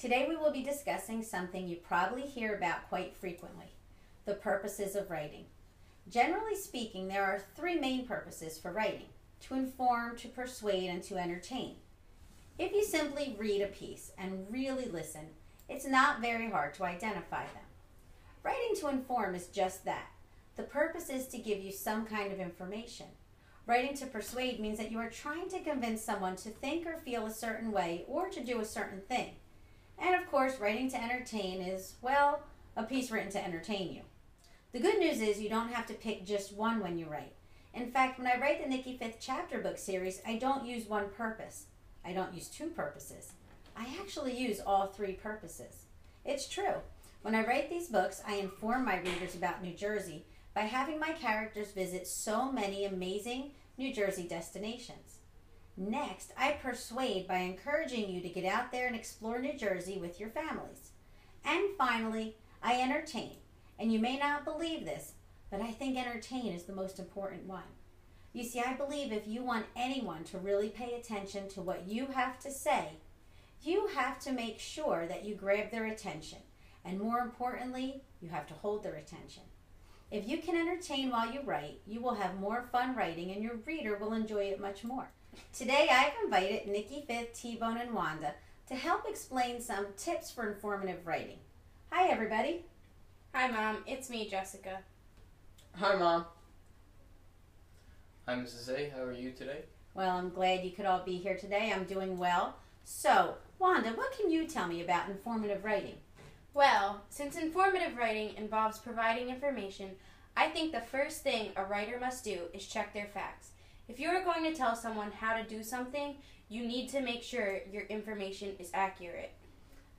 Today we will be discussing something you probably hear about quite frequently, the purposes of writing. Generally speaking, there are three main purposes for writing: to inform, to persuade, and to entertain. If you simply read a piece and really listen, it's not very hard to identify them. Writing to inform is just that. The purpose is to give you some kind of information. Writing to persuade means that you are trying to convince someone to think or feel a certain way or to do a certain thing. And of course, writing to entertain is, well, a piece written to entertain you. The good news is you don't have to pick just one when you write. In fact, when I write the Nicky 5th chapter book series, I don't use one purpose. I don't use two purposes. I actually use all three purposes. It's true. When I write these books, I inform my readers about New Jersey by having my characters visit so many amazing New Jersey destinations. Next, I persuade by encouraging you to get out there and explore New Jersey with your families. And finally, I entertain. And you may not believe this, but I think entertain is the most important one. You see, I believe if you want anyone to really pay attention to what you have to say, you have to make sure that you grab their attention. And more importantly, you have to hold their attention. If you can entertain while you write, you will have more fun writing and your reader will enjoy it much more. Today I've invited Nicky 5th, T-Bone, and Wanda to help explain some tips for informative writing. Hi everybody. Hi Mom, it's me, Jessica. Hi Mom. Hi Mrs. A, how are you today? Well, I'm glad you could all be here today. I'm doing well. So, Wanda, what can you tell me about informative writing? Well, since informative writing involves providing information, I think the first thing a writer must do is check their facts. If you are going to tell someone how to do something, you need to make sure your information is accurate.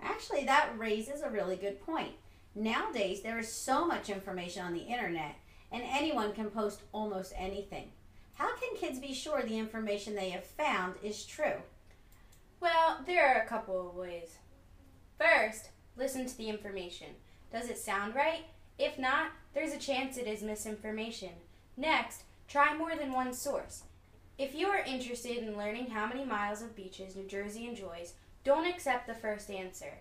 Actually, that raises a really good point. Nowadays, there is so much information on the internet, and anyone can post almost anything. How can kids be sure the information they have found is true? Well, there are a couple of ways. First, listen to the information. Does it sound right? If not, there's a chance it is misinformation. Next, try more than one source. If you are interested in learning how many miles of beaches New Jersey enjoys, don't accept the first answer.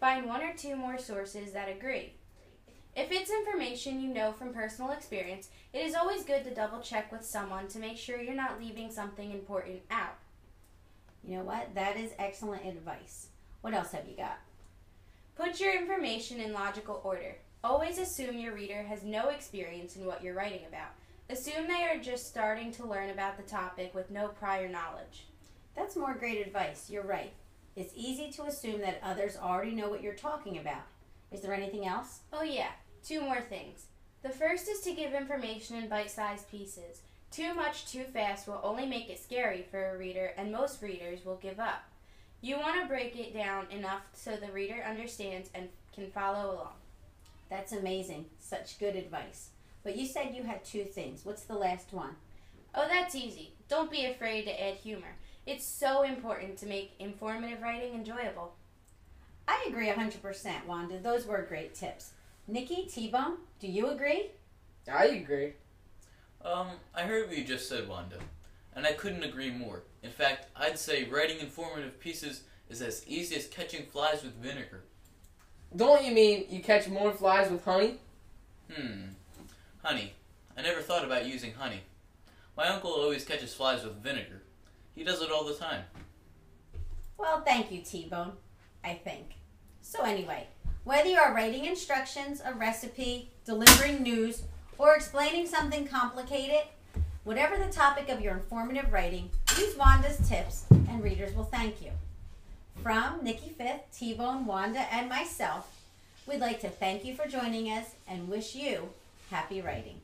Find one or two more sources that agree. If it's information you know from personal experience, it is always good to double check with someone to make sure you're not leaving something important out. You know what? That is excellent advice. What else have you got? Put your information in logical order. Always assume your reader has no experience in what you're writing about. Assume they are just starting to learn about the topic with no prior knowledge. That's more great advice. You're right. It's easy to assume that others already know what you're talking about. Is there anything else? Oh yeah, two more things. The first is to give information in bite-sized pieces. Too much too fast will only make it scary for a reader, and most readers will give up. You want to break it down enough so the reader understands and can follow along. That's amazing. Such good advice. But you said you had two things. What's the last one? Oh, that's easy. Don't be afraid to add humor. It's so important to make informative writing enjoyable. I agree 100%, Wanda. Those were great tips. Nicky, T-Bone, do you agree? I agree. I heard what you just said, Wanda, and I couldn't agree more. In fact, I'd say writing informative pieces is as easy as catching flies with vinegar. Don't you mean you catch more flies with honey? Honey. I never thought about using honey. My uncle always catches flies with vinegar. He does it all the time. Well, thank you, T-Bone, I think. So anyway, whether you are writing instructions, a recipe, delivering news, or explaining something complicated, whatever the topic of your informative writing, use Wanda's tips and readers will thank you. From Nicky 5th, T-Bone, Wanda, and myself, we'd like to thank you for joining us and wish you happy writing.